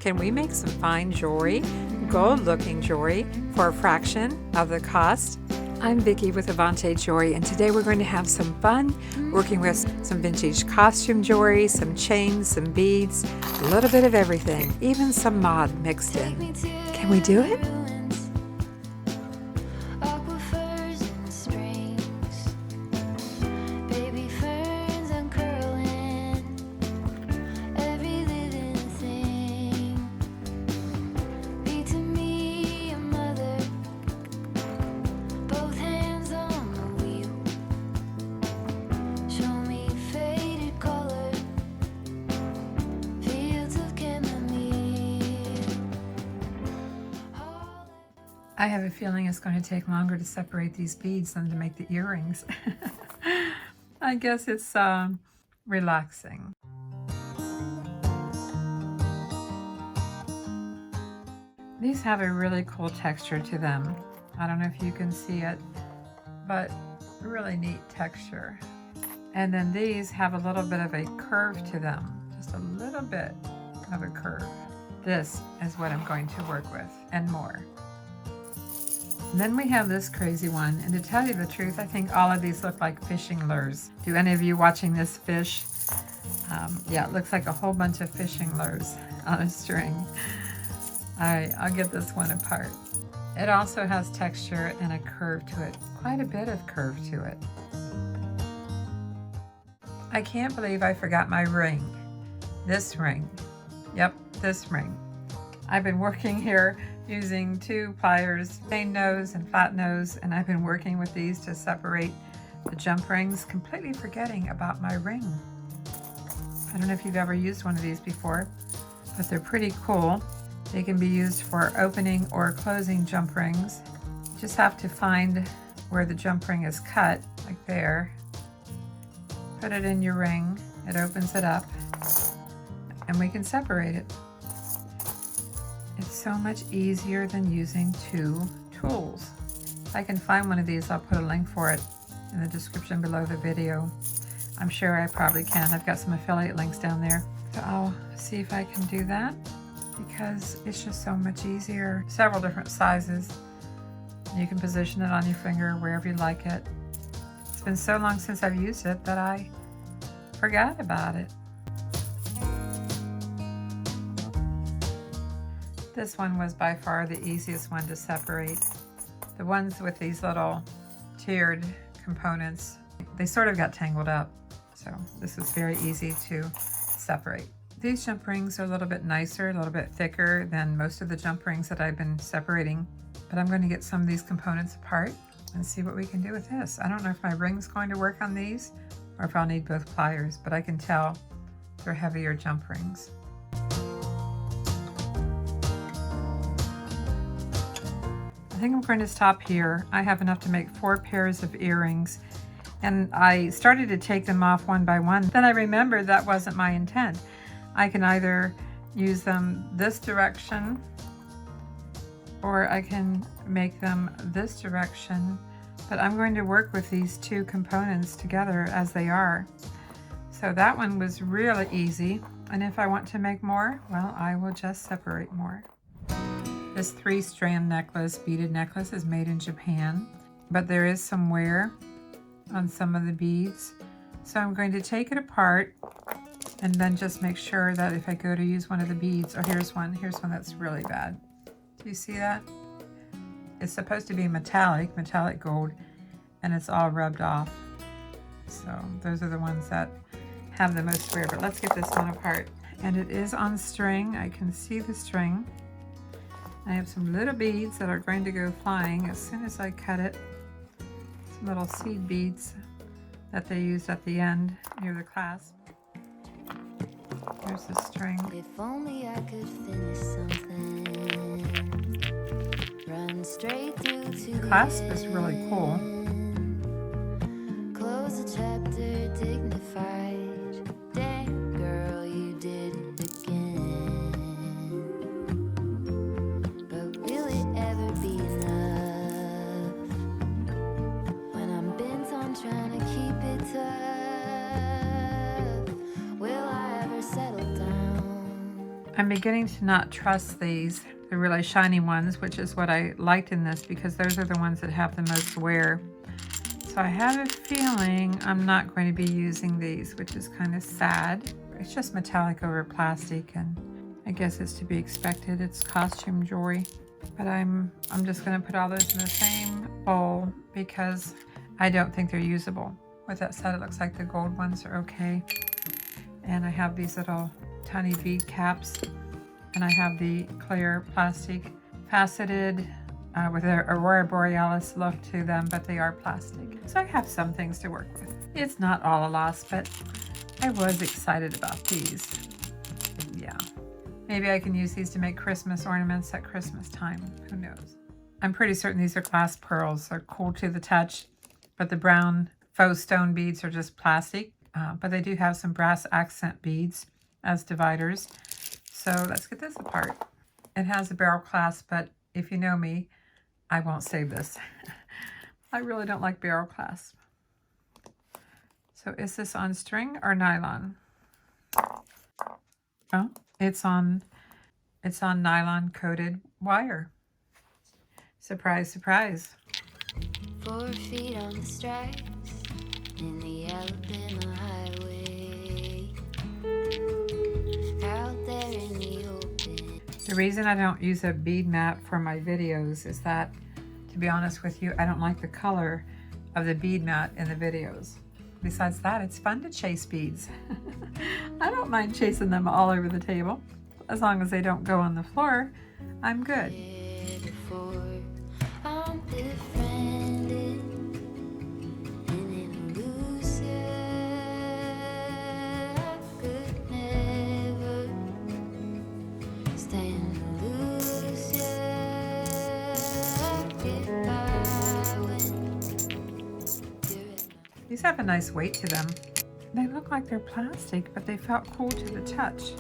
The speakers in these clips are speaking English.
Can we make some fine jewelry, gold-looking jewelry, for a fraction of the cost? I'm Vicki with Avante Jewelry, and today we're going to have some fun working with some vintage costume jewelry, some chains, some beads, a little bit of everything, even some mod mixed in. Can we do it? I have a feeling it's going to take longer to separate these beads than to make the earrings. I guess it's relaxing. These have a really cool texture to them. I don't know if you can see it, but really neat texture. And then these have a little bit of a curve to them, just a little bit of a curve. This is what I'm going to work with and more. And then we have this crazy one, and to tell you the truth, I think all of these look like fishing lures. Do any of you watching this fish? Yeah, it looks like a whole bunch of fishing lures on a string. All right, I'll get this one apart. It also has texture and a curve to it, quite a bit of curve to it. I can't believe I forgot my ring. This ring. Yep, this ring. I've been working here using 2 pliers, plain nose and flat nose, and I've been working with these to separate the jump rings, completely forgetting about my ring. I don't know if you've ever used one of these before, but they're pretty cool. They can be used for opening or closing jump rings. You just have to find where the jump ring is cut, like there. Put it in your ring, it opens it up, and we can separate it. It's so much easier than using 2 tools. If I can find one of these, I'll put a link for it in the description below the video. I'm sure I probably can. I've got some affiliate links down there. So I'll see if I can do that because it's just so much easier. Several different sizes. You can position it on your finger wherever you like it. It's been so long since I've used it that I forgot about it. This one was by far the easiest one to separate. The ones with these little tiered components, they sort of got tangled up. So this was very easy to separate. These jump rings are a little bit nicer, a little bit thicker than most of the jump rings that I've been separating. But I'm going to get some of these components apart and see what we can do with this. I don't know if my ring's going to work on these or if I'll need both pliers, but I can tell they're heavier jump rings. I think I'm going to stop here. I have enough to make 4 pairs of earrings, and I started to take them off one by one. Then I remembered that wasn't my intent. I can either use them this direction or I can make them this direction, but I'm going to work with these 2 components together as they are. So that one was really easy, and if I want to make more, well, I will just separate more. This 3-strand necklace, beaded necklace, is made in Japan, but there is some wear on some of the beads. So I'm going to take it apart and then just make sure that if I go to use one of the beads, oh, here's one that's really bad. Do you see that? It's supposed to be metallic gold, and it's all rubbed off. So those are the ones that have the most wear, but let's get this one apart. And it is on string. I can see the string. I have some little beads that are going to go flying as soon as I cut it. Some little seed beads that they used at the end near the clasp. Here's the string. If only I could finish something. Run straight through to The clasp is really cool. Close the chapter dignified. Dang girl, you did it again. But will it ever be enough when I'm bent on trying to keep it tough? Will I ever settle down? I'm beginning to not trust these, the really shiny ones, which is what I liked in this because those are the ones that have the most wear. So I have a feeling I'm not going to be using these, which is kind of sad. It's just metallic over plastic, and I guess it's to be expected. It's costume jewelry. But I'm just going to put all those in the same bowl because I don't think they're usable. With that said, it looks like the gold ones are okay. And I have these little tiny bead caps, and I have the clear plastic faceted with a Aurora Borealis look to them, but they are plastic. So I have some things to work with. It's not all a loss, but I was excited about these. Yeah. Maybe I can use these to make Christmas ornaments at Christmas time. Who knows? I'm pretty certain these are glass pearls. They're cool to the touch, but the brown faux stone beads are just plastic. But they do have some brass accent beads as dividers. So let's get this apart. It has a barrel clasp, but if you know me, I won't save this. I really don't like barrel clasp. So is this on string or nylon? Oh, it's on nylon coated wire. Surprise, surprise. 4 feet on the stripes in the Alabama highway. Out there in the open. The reason I don't use a bead mat for my videos is that, to be honest with you, I don't like the color of the bead mat in the videos. Besides that, it's fun to chase beads. I don't mind chasing them all over the table. As long as they don't go on the floor, I'm good. I'm befriended in an illusion. I could never stand illusion. Get by when you're at my These have a nice weight to them. They look like they're plastic, but they felt cool to the touch.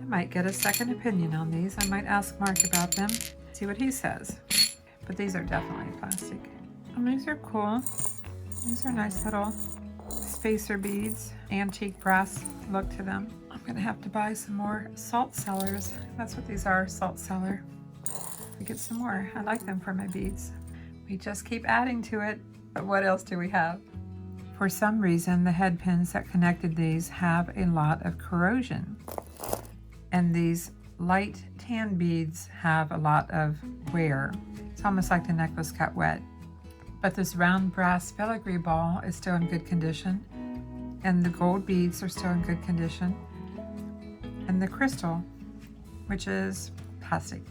I might get a second opinion on these. I might ask Mark about them, see what he says. But these are definitely plastic. And these are cool. These are nice little spacer beads, antique brass look to them. I'm gonna have to buy some more salt cellars. That's what these are, salt cellar. We get some more. I like them for my beads. We just keep adding to it, but what else do we have? For some reason, the head pins that connected these have a lot of corrosion. And these light tan beads have a lot of wear. It's almost like the necklace got wet. But this round brass filigree ball is still in good condition. And the gold beads are still in good condition. And the crystal, which is plastic.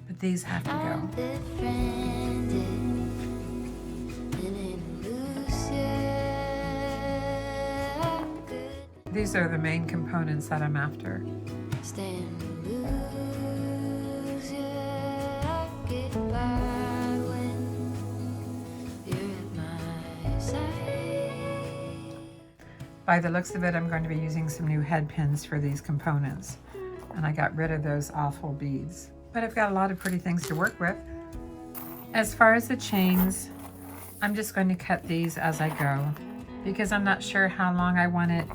But these have to I'm go. befriended in an illusion. I could These are the main components that I'm after. stand illusion. I get by when you're at my side. By the looks of it, I'm going to be using some new head pins for these components. And I got rid of those awful beads. But I've got a lot of pretty things to work with. As far as the chains, I'm just going to cut these as I go because I'm not sure how long I want it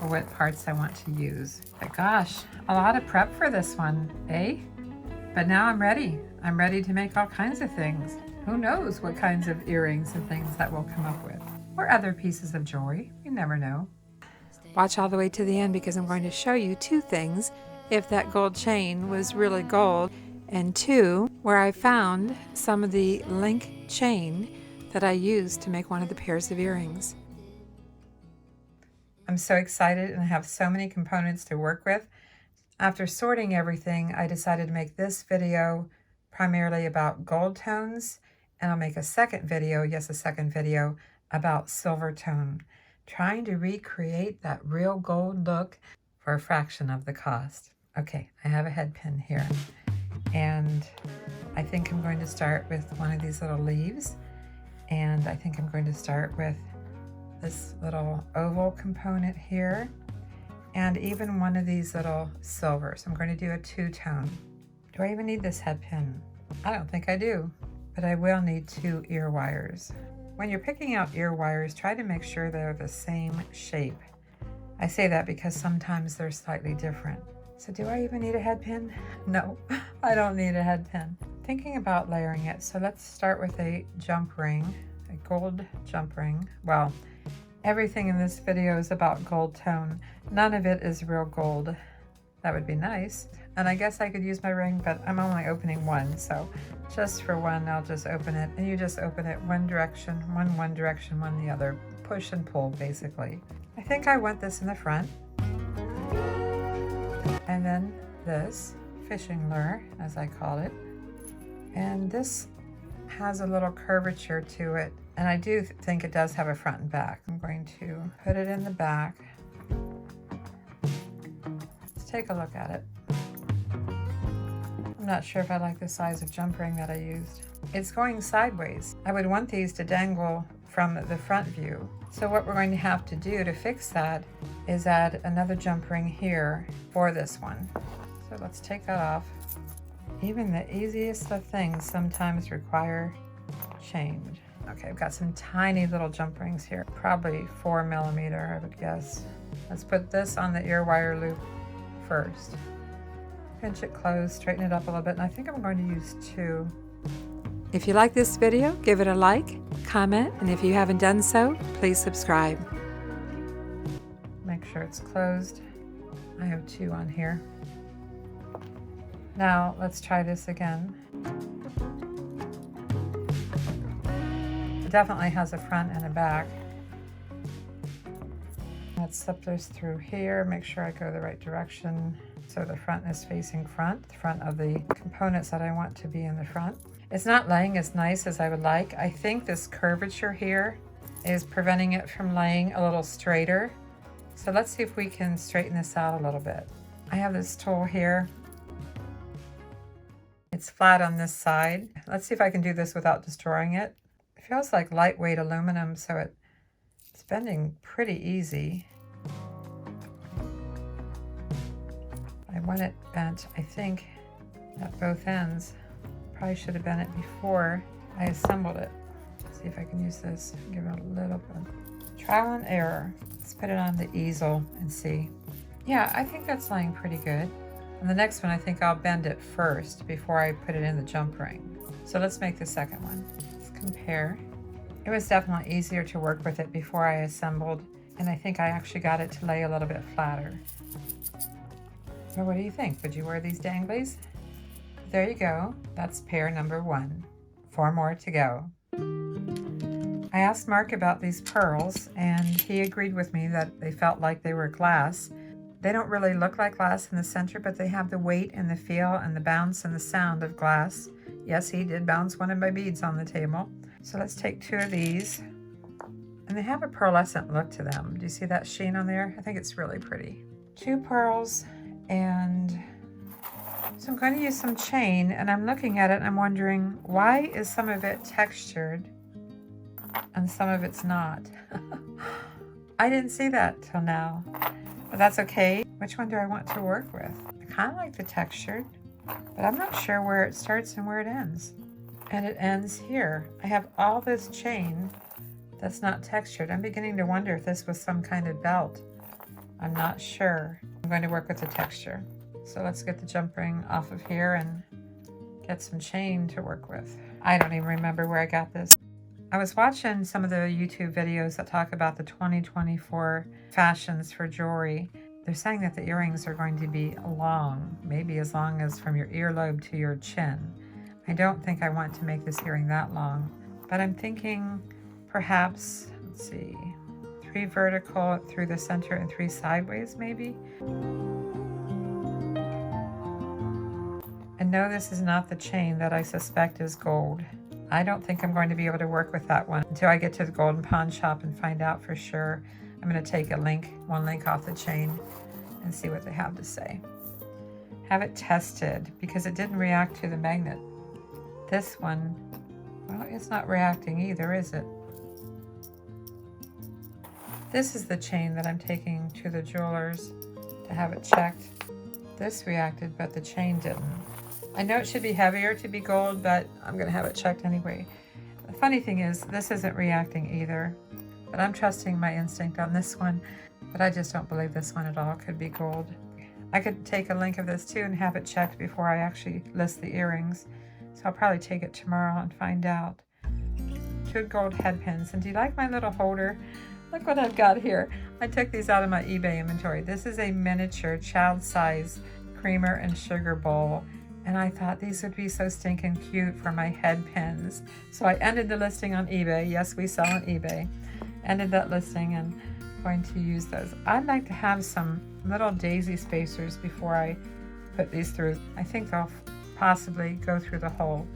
or what parts I want to use. But gosh, a lot of prep for this one, eh? But now I'm ready. I'm ready to make all kinds of things. Who knows what kinds of earrings and things that we'll come up with. Or other pieces of jewelry. You never know. Watch all the way to the end because I'm going to show you two things. If that gold chain was really gold, and two, where I found some of the link chain that I used to make one of the pairs of earrings. I'm so excited and I have so many components to work with. After sorting everything, I decided to make this video primarily about gold tones, and I'll make a second video, yes, a second video, about silver tone, trying to recreate that real gold look for a fraction of the cost. Okay, I have a head pin here, and I think I'm going to start with one of these little leaves, and I think I'm going to start with this little oval component here, and even one of these little silvers. I'm going to do a two-tone. Do I even need this head pin? I don't think I do, but I will need 2 ear wires. When you're picking out ear wires, try to make sure they're the same shape. I say that because sometimes they're slightly different. So do I even need a head pin? No, I don't need a head pin. Thinking about layering it, so let's start with a jump ring, a gold jump ring. Well, everything in this video is about gold tone. None of it is real gold. That would be nice. And I guess I could use my ring, but I'm only opening one, so just for one, I'll just open it. And you just open it one direction, one direction, one the other. Push and pull, basically. I think I want this in the front. And then this fishing lure, as I call it. And this has a little curvature to it. And I do think it does have a front and back. I'm going to put it in the back. Let's take a look at it. I'm not sure if I like the size of jump ring that I used. It's going sideways. I would want these to dangle from the front view. So what we're going to have to do to fix that is add another jump ring here for this one. So let's take that off. Even the easiest of things sometimes require change. Okay, I've got some tiny little jump rings here, probably 4mm, I would guess. Let's put this on the ear wire loop first. Pinch it closed, straighten it up a little bit, and I think I'm going to use 2. If you like this video, give it a like, comment, and if you haven't done so, please subscribe. Make sure it's closed. I have 2 on here. Now let's try this again. It definitely has a front and a back. Let's slip this through here, make sure I go the right direction. So the front is facing front, the front of the components that I want to be in the front. It's not laying as nice as I would like. I think this curvature here is preventing it from laying a little straighter. So let's see if we can straighten this out a little bit. I have this tool here. It's flat on this side. Let's see if I can do this without destroying it. It feels like lightweight aluminum, so it's bending pretty easy. I want it bent, I think, at both ends. Probably should have bent it before I assembled it. Let's see if I can use this. Give it a little bit. Trial and error. Let's put it on the easel and see. Yeah, I think that's laying pretty good. And the next one, I think I'll bend it first before I put it in the jump ring. So let's make the second one. Let's compare. It was definitely easier to work with it before I assembled, and I think I actually got it to lay a little bit flatter. So what do you think? Would you wear these danglies? There you go. That's pair number 1. 4 more to go. I asked Mark about these pearls, and he agreed with me that they felt like they were glass. They don't really look like glass in the center, but they have the weight and the feel and the bounce and the sound of glass. Yes, he did bounce one of my beads on the table. So let's take 2 of these. And they have a pearlescent look to them. Do you see that sheen on there? I think it's really pretty. 2 pearls, and so I'm going to use some chain, and I'm looking at it and I'm wondering, why is some of it textured and some of it's not? I didn't see that till now. But that's okay. Which one do I want to work with? I kind of like the textured, but I'm not sure where it starts and where it ends. And it ends here. I have all this chain that's not textured. I'm beginning to wonder if this was some kind of belt. I'm not sure. I'm going to work with the texture. So let's get the jump ring off of here and get some chain to work with. I don't even remember where I got this. I was watching some of the YouTube videos that talk about the 2024 fashions for jewelry. They're saying that the earrings are going to be long, maybe as long as from your earlobe to your chin. I don't think I want to make this earring that long, but I'm thinking perhaps, let's see, 3 vertical through the center and 3 sideways maybe. And no, this is not the chain that I suspect is gold. I don't think I'm going to be able to work with that one until I get to the golden pawn shop and find out for sure. I'm going to take one link off the chain and see what they have to say. Have it tested because it didn't react to the magnet. This one, well, it's not reacting either, is it? This is the chain that I'm taking to the jewelers to have it checked. This reacted, but the chain didn't. I know it should be heavier to be gold, but I'm going to have it checked anyway. The funny thing is, this isn't reacting either, but I'm trusting my instinct on this one, but I just don't believe this one at all could be gold. I could take a link of this too and have it checked before I actually list the earrings. So I'll probably take it tomorrow and find out. 2 gold head pins. And do you like my little holder? Look what I've got here. I took these out of my eBay inventory. This is a miniature child size creamer and sugar bowl. And I thought these would be so stinking cute for my head pins. So I ended the listing on eBay. Yes, we sell on eBay. Ended that listing and going to use those. I'd like to have some little daisy spacers before I put these through. I think they'll possibly go through the hole.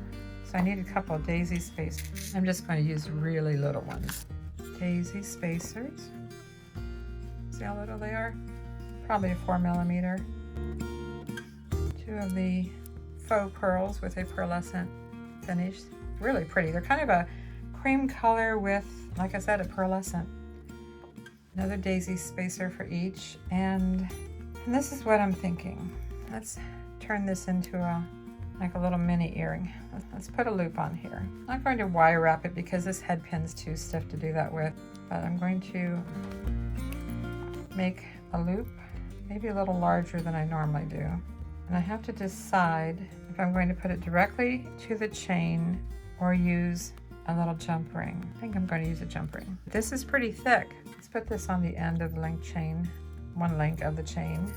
So I need a couple of daisy spacers. I'm just going to use really little ones. Daisy spacers. See how little they are? Probably a 4mm. 2 of the faux pearls with a pearlescent finish. Really pretty. They're kind of a cream color with, like I said, a pearlescent. Another daisy spacer for each. And this is what I'm thinking. Let's turn this into like a little mini earring. Let's put a loop on here. I'm not going to wire wrap it because this head pin's too stiff to do that with, but I'm going to make a loop, maybe a little larger than I normally do. And I have to decide if I'm going to put it directly to the chain or use a little jump ring. I think I'm going to use a jump ring. This is pretty thick. Let's put this on the end of the link chain, one link of the chain.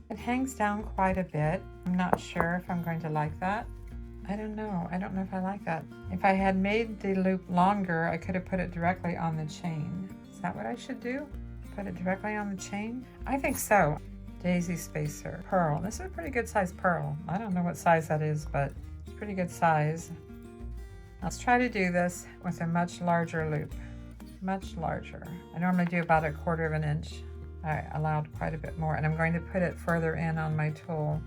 It hangs down quite a bit. I'm not sure if I'm going to like that. I don't know. I don't know if I like that. If I had made the loop longer, I could have put it directly on the chain. Is that what I should do? Put it directly on the chain? I think so. Daisy spacer. Pearl. This is a pretty good size pearl. I don't know what size that is, but it's pretty good size. Let's try to do this with a much larger loop. Much larger. I normally do about 1/4 inch. I allowed quite a bit more, and I'm going to put it further in on my tool.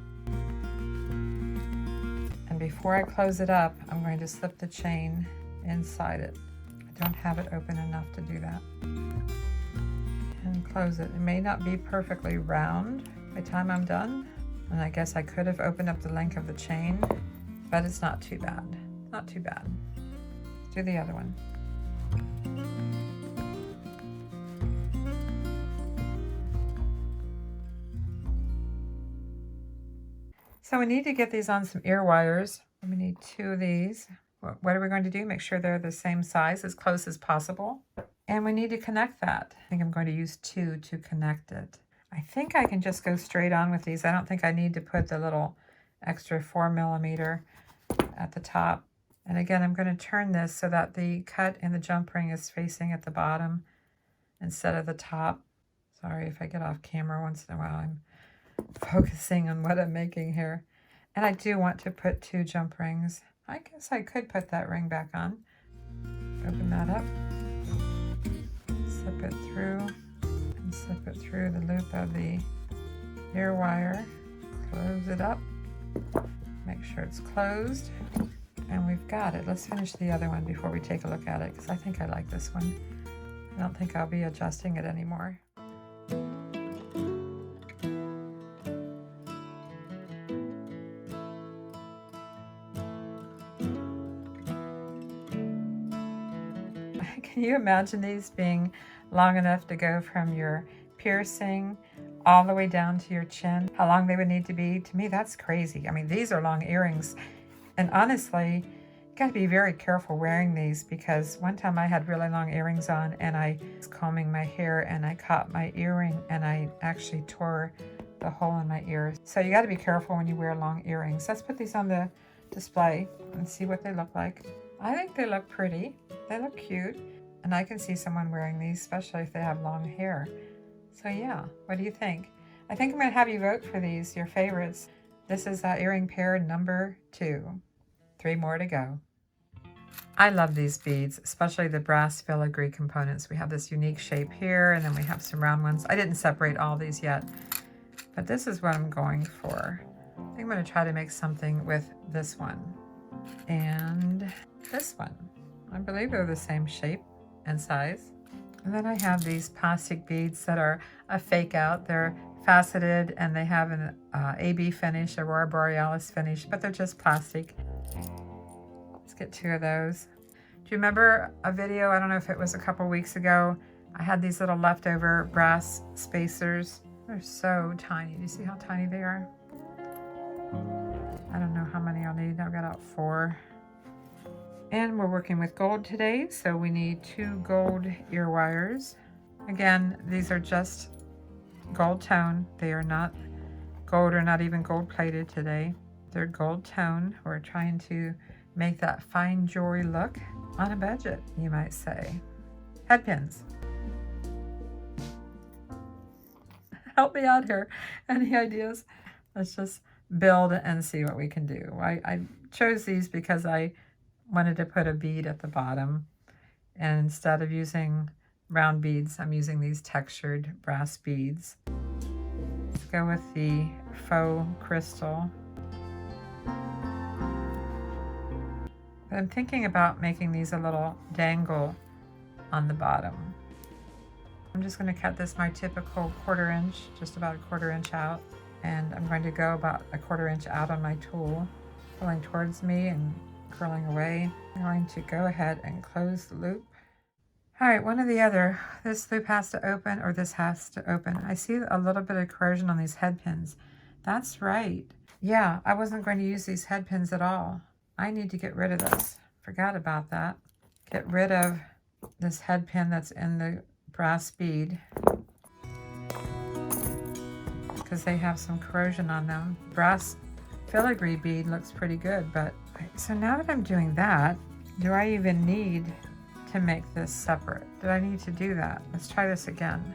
And before I close it up, I'm going to slip the chain inside it. I don't have it open enough to do that. And close it. It may not be perfectly round by the time I'm done, and I guess I could have opened up the length of the chain, but it's not too bad. Not too bad. Let's do the other one. So we need to get these on some ear wires. We need 2 of these. What are we going to do? Make sure they're the same size, as close as possible. And we need to connect that. I think I'm going to use 2 to connect it. I think I can just go straight on with these. I don't think I need to put the little extra 4mm at the top. And again, I'm going to turn this so that the cut in the jump ring is facing at the bottom instead of the top. Sorry if I get off camera once in a while. I'm focusing on what I'm making here. And I do want to put 2 jump rings. I guess I could put that ring back on. Open that up. Slip it through. And slip it through the loop of the ear wire. Close it up. Make sure it's closed. And we've got it. Let's finish the other one before we take a look at it, because I think I like this one. I don't think I'll be adjusting it anymore. Can you imagine these being long enough to go from your piercing all the way down to your chin? How long they would need to be? To me, that's crazy. I mean, these are long earrings. And honestly, you got to be very careful wearing these, because one time I had really long earrings on and I was combing my hair and I caught my earring and I actually tore the hole in my ear. So you got to be careful when you wear long earrings. Let's put these on the display and see what they look like. I think they look pretty. They look cute. And I can see someone wearing these, especially if they have long hair. So yeah, what do you think? I think I'm going to have you vote for these, your favorites. This is earring pair number 2. 3 more to go. I love these beads, especially the brass filigree components. We have this unique shape here, and then we have some round ones. I didn't separate all these yet, but this is what I'm going for. I think I'm going to try to make something with this one and this one. I believe they're the same shape and size. And then I have these plastic beads that are a fake out. They're faceted and they have an AB finish, Aurora Borealis finish, but they're just plastic. Let's get 2 of those. Do you remember a video, I don't know if it was a couple weeks ago, I had these little leftover brass spacers. They're so tiny. Do you see how tiny they are? I don't know how many I'll need. I've got out 4. And we're working with gold today, so we need 2 gold ear wires. Again, these are just gold tone. They are not gold or not even gold plated today. They're gold tone. We're trying to make that fine jewelry look on a budget, you might say. Head pins. Help me out here. Any ideas? Let's just build and see what we can do. I chose these because I wanted to put a bead at the bottom, and instead of using round beads, I'm using these textured brass beads. Let's go with the faux crystal. But I'm thinking about making these a little dangle on the bottom. I'm just going to cut this my typical 1/4 inch, just about a 1/4 inch out, and I'm going to go about a 1/4 inch out on my tool, pulling towards me and curling away. I'm going to go ahead and close the loop. All right, one or the other. This loop has to open or this has to open. I see a little bit of corrosion on these head pins. That's right. Yeah, I wasn't going to use these head pins at all. I need to get rid of this. Forgot about that. Get rid of this head pin that's in the brass bead because they have some corrosion on them. Brass filigree bead looks pretty good, but so now that I'm doing that, do I even need to make this separate? Did I need to do that? Let's try this again.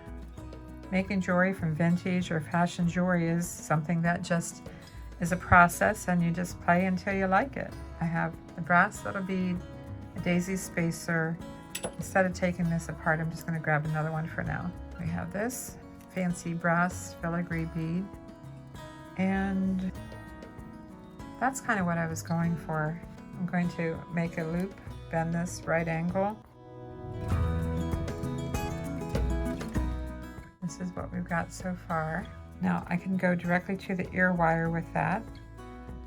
Making jewelry from vintage or fashion jewelry is something that just is a process, and you just play until you like it. I have a brass little bead, a daisy spacer. Instead of taking this apart, I'm just going to grab another one for now. We have this fancy brass filigree bead, and that's kind of what I was going for. I'm going to make a loop, bend this right angle. This is what we've got so far. Now I can go directly to the ear wire with that,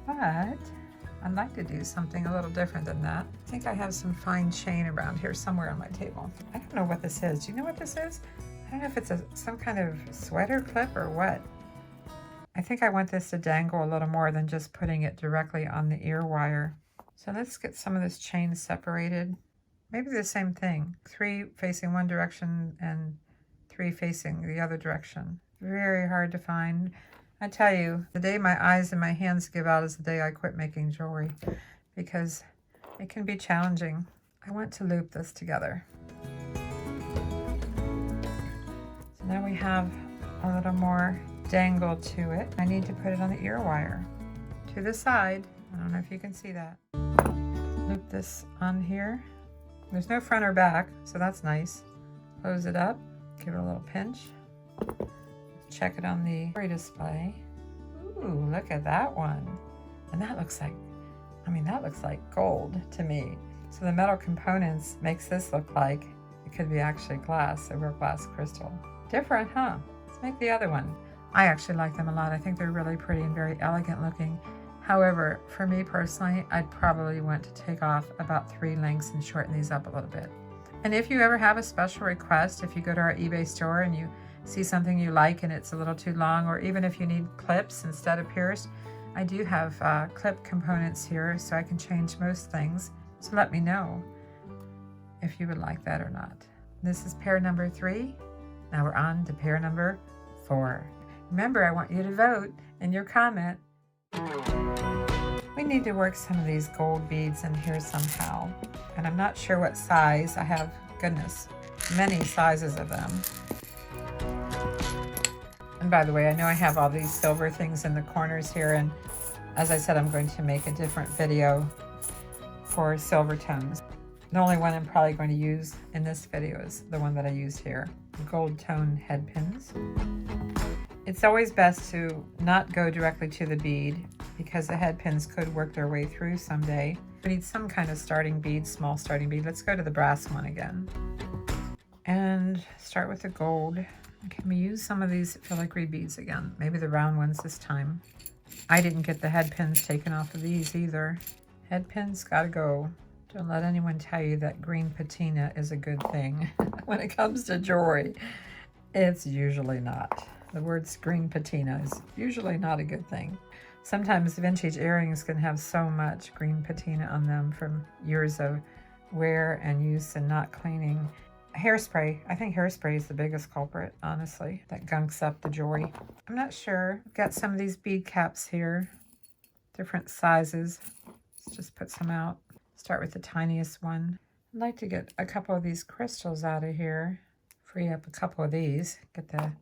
but I'd like to do something a little different than that. I think I have some fine chain around here somewhere on my table. I don't know what this is. Do you know what this is? I don't know if it's some kind of sweater clip or what. I think I want this to dangle a little more than just putting it directly on the ear wire. So let's get some of this chain separated. Maybe the same thing. 3 facing one direction and 3 facing the other direction. Very hard to find. I tell you, the day my eyes and my hands give out is the day I quit making jewelry, because it can be challenging. I want to loop this together. So now we have a little more dangle to it. I need to put it on the ear wire to the side. I don't know if you can see that. Loop this on here. There's no front or back, so that's nice. Close it up, give it a little pinch. Check it on the jewelry display. Ooh, look at that one. And that looks like, that looks like gold to me. So the metal components makes this look like it could be actually glass, a real glass crystal. Different, huh? Let's make the other one. I actually like them a lot. I think they're really pretty and very elegant looking. However, for me personally, I'd probably want to take off about 3 lengths and shorten these up a little bit. And if you ever have a special request, if you go to our eBay store and you see something you like and it's a little too long, or even if you need clips instead of pierced, I do have clip components here, so I can change most things. So let me know if you would like that or not. This is pair number 3. Now we're on to pair number 4. Remember, I want you to vote in your comment. We need to work some of these gold beads in here somehow. And I'm not sure what size. I have, goodness, many sizes of them. And by the way, I know I have all these silver things in the corners here, and as I said, I'm going to make a different video for silver tones. The only one I'm probably going to use in this video is the one that I used here, gold tone head pins. It's always best to not go directly to the bead because the head pins could work their way through someday. We need some kind of starting bead, small starting bead. Let's go to the brass one again. And start with the gold. Can we use some of these filigree beads again? Maybe the round ones this time. I didn't get the head pins taken off of these either. Head pins gotta go. Don't let anyone tell you that green patina is a good thing. When it comes to jewelry, it's usually not. The word green patina is usually not a good thing. Sometimes vintage earrings can have so much green patina on them from years of wear and use and not cleaning. Hairspray. I think hairspray is the biggest culprit, honestly, that gunks up the jewelry. I'm not sure. I've got some of these bead caps here, different sizes. Let's just put some out. Start with the tiniest one. I'd like to get a couple of these crystals out of here. Free up a couple of these. Get the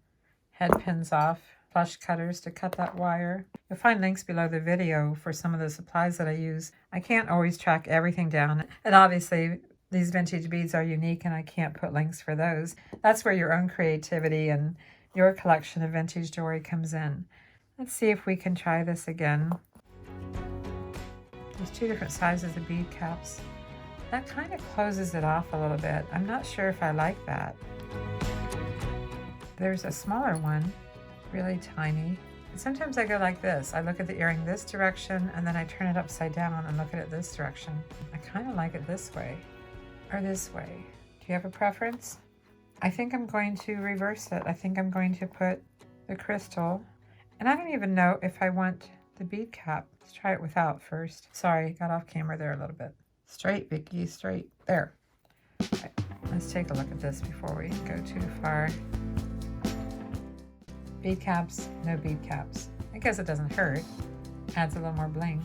head pins off. Flush cutters to cut that wire. You'll find links below the video for some of the supplies that I use. I can't always track everything down, and obviously these vintage beads are unique and I can't put links for those. That's where your own creativity and your collection of vintage jewelry comes in. Let's see if we can try this again. There's two different sizes of bead caps. That kind of closes it off a little bit. I'm not sure if I like that. There's a smaller one, really tiny. And sometimes I go like this. I look at the earring this direction and then I turn it upside down and look at it this direction. I kind of like it this way or this way. Do you have a preference? I think I'm going to reverse it. I think I'm going to put the crystal, and I don't even know if I want the bead cap. Let's try it without first. Sorry, got off camera there a little bit. Straight, Vicky, straight. There. Okay, let's take a look at this before we go too far. Bead caps, no bead caps. I guess it doesn't hurt. Adds a little more bling.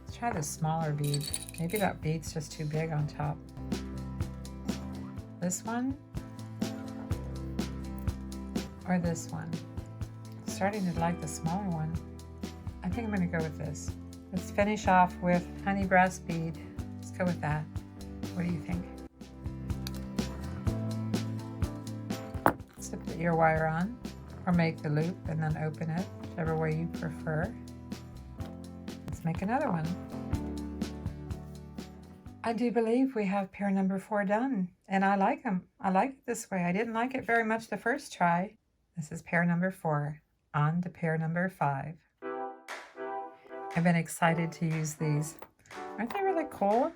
Let's try the smaller bead. Maybe that bead's just too big on top. This one or this one? Starting to like the smaller one. I think I'm going to go with this. Let's finish off with honey brass bead. Let's go with that. What do you think? Slip the ear wire on, or make the loop and then open it, whichever way you prefer. Let's make another one. I do believe we have pair number 4 done, and I like them. I like it this way. I didn't like it very much the first try. This is pair number 4. On to pair number 5. I've been excited to use these. Aren't they really cool?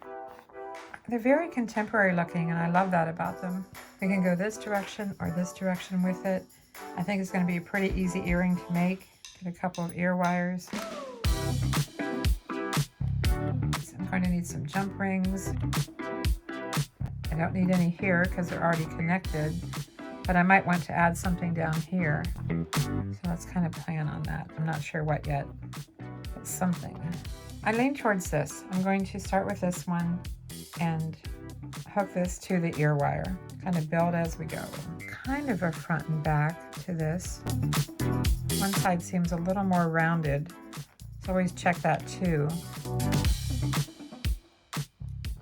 They're very contemporary looking, and I love that about them. We can go this direction or this direction with it. I think it's going to be a pretty easy earring to make. Get a couple of ear wires. I'm going to need some jump rings. I don't need any here because they're already connected, but I might want to add something down here. So let's kind of plan on that. I'm not sure what yet, but something. I lean towards this. I'm going to start with this one and hook this to the ear wire. Kind of build as we go. Kind of a front and back to this. One side seems a little more rounded, so always check that too.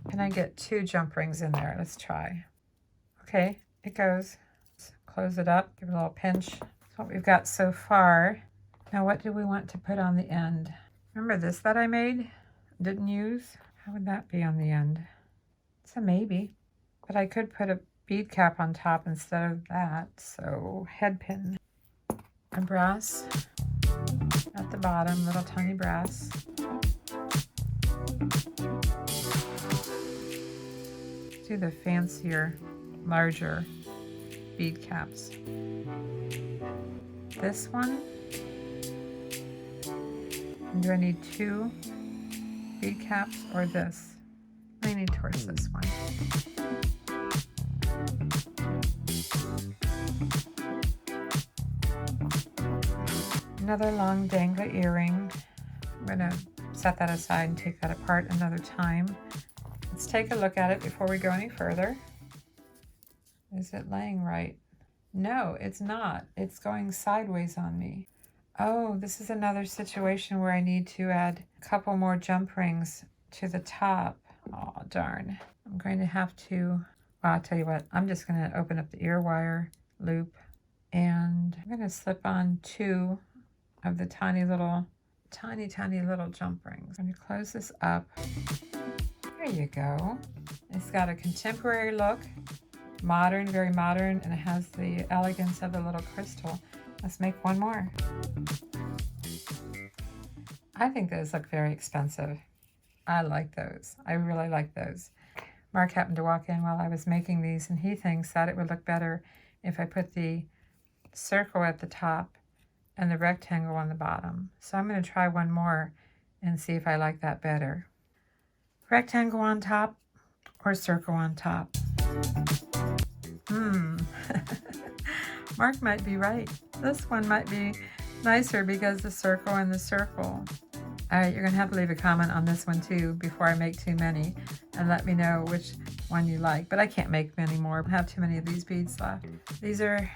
Can I get 2 jump rings in there? Let's try. Okay, it goes. Let's close it up, give it a little pinch. That's what we've got so far. Now what do we want to put on the end? Remember this that I made? Didn't use? How would that be on the end? It's a maybe, but I could put a bead cap on top instead of that. So head pin. A brass at the bottom, little tiny brass. Do the fancier, larger bead caps. This one. And do I need 2 bead caps or this? Leaning towards this one. Another long dangly earring. I'm going to set that aside and take that apart another time. Let's take a look at it before we go any further. Is it laying right? No, it's not. It's going sideways on me. Oh, this is another situation where I need to add a couple more jump rings to the top. Oh, darn. I'm going to have to, well, I'll tell you what, I'm just going to open up the ear wire loop and I'm going to slip on 2 of the tiny little jump rings. I'm going to close this up. There you go. It's got a contemporary look, modern, very modern, and it has the elegance of the little crystal. Let's make one more. I think those look very expensive. I like those. I really like those. Mark happened to walk in while I was making these, and he thinks that it would look better if I put the circle at the top and the rectangle on the bottom. So I'm going to try one more and see if I like that better. Rectangle on top or circle on top? Mark might be right. This one might be nicer because the circle and the circle. All right, you're going to have to leave a comment on this one too before I make too many, and let me know which one you like. But I can't make many more. I have too many of these beads left. These are,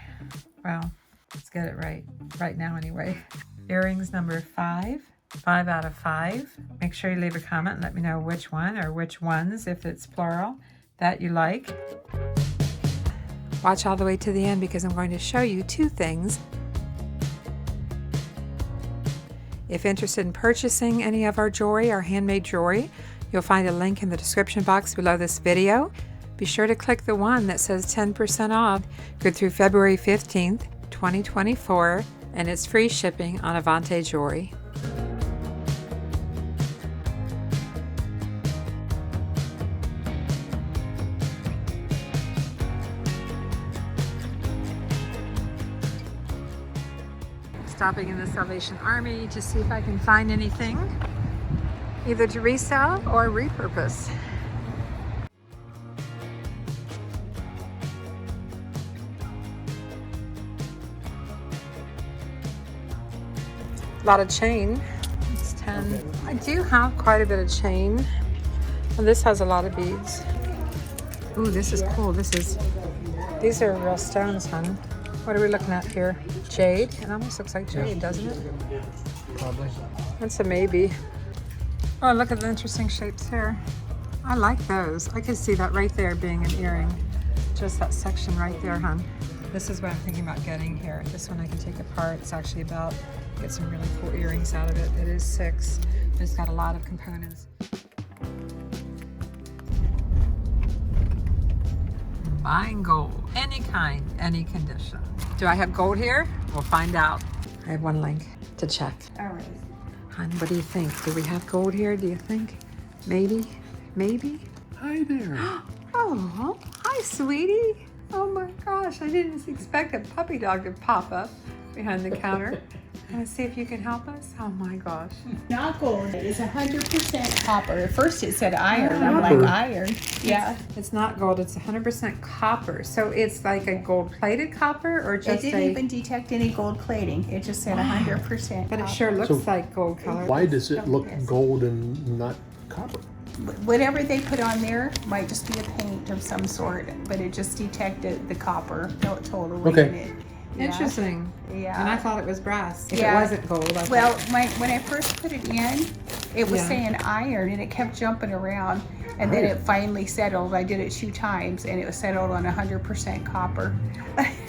well, let's get it right now anyway. Earrings number 5. 5 out of 5. Make sure you leave a comment and let me know which one or which ones, if it's plural, that you like. Watch all the way to the end because I'm going to show you 2 things. If interested in purchasing any of our jewelry, our handmade jewelry, you'll find a link in the description box below this video. Be sure to click the one that says 10% off, good through February 15th, 2024, and it's free shipping on Avante Jewelry. Stopping in the Salvation Army to see if I can find anything, either to resell or repurpose. A lot of chain. It's 10. I do have quite a bit of chain. And this has a lot of beads. Ooh, this is cool. These are real stones, hon. What are we looking at here? Jade? It almost looks like jade, doesn't it? Probably. That's a maybe. Oh, look at the interesting shapes here. I like those. I could see that right there being an earring. Just that section right there, hon. This is what I'm thinking about getting here. This one I can take apart. It's actually about, get some really cool earrings out of it. It is 6, but it's got a lot of components. Buying gold, any kind, any condition. Do I have gold here? We'll find out. I have one link to check. All right. Hon, what do you think? Do we have gold here? Do you think? Maybe? Maybe? Hi there. Oh, hi, sweetie. Oh my gosh, I didn't expect a puppy dog to pop up behind the counter. Want to see if you can help us? Oh my gosh. Not gold. It's 100% copper. At first it said iron. I'm like, iron. Yeah. It's not gold. It's 100% copper. So it's like a gold-plated copper or It just didn't even detect any gold plating. It just said 100%. But it sure looks So like gold color. Why does it look gold and not copper? Whatever they put on there might just be a paint of some sort, but it just detected the copper totally Okay. in it. Yeah. Interesting. Yeah. And I thought it was brass. If Yeah. it wasn't gold. I Well, thought, when I first put it in, it was Yeah. saying iron, and it kept jumping around, and then it finally settled. I did it 2 times, and it was settled on 100% copper.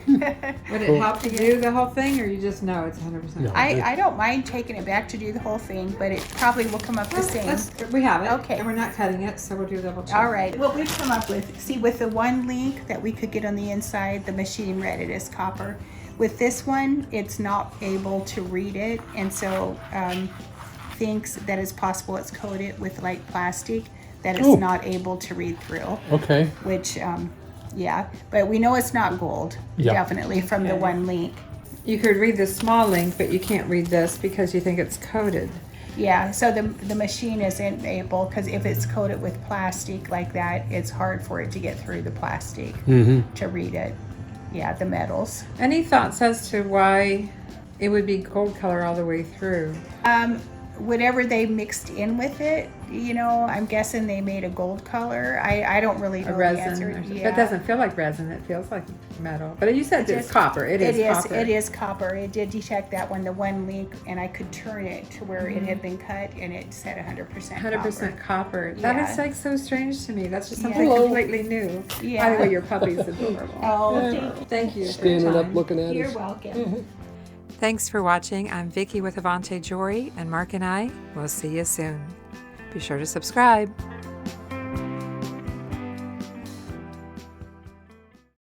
would it help to do the whole thing, or you just know it's 100%? No. I don't mind taking it back to do the whole thing, but it probably will come up the same. We have it. Okay. And we're not cutting it, so we'll do a double check. All right. What we've come up with, see, with the one link that we could get on the inside, the machine read it as copper. With this one, it's not able to read it, and so thinks that it's possible it's coated with like plastic that it's not able to read through. Okay. Which, yeah, but we know it's not gold, Yeah. definitely from the one link. You could read the small link, but you can't read this because you think it's coated. Yeah, so the machine isn't able, because if it's coated with plastic like that, it's hard for it to get through the plastic to read it. Yeah, the metals. Any thoughts as to why it would be gold color all the way through? Whatever they mixed in with it, you know, I'm guessing they made a gold color. I don't really know A the resin answer. or something. Yeah. It doesn't feel like resin. It feels like metal. But you said it's copper. It is copper. It is copper. It did detect that one, the one link, and I could turn it to where it had been cut, and it said 100% 100% copper. That Yeah. is like so strange to me. That's just something Yeah. completely new. Yeah. By the way, your puppy's adorable. Oh, Thank you. for your Standing up time. looking at you're us. welcome. Thanks for watching. I'm Vicki with Avante Jewelry, and Mark and I will see you soon. Be sure to subscribe.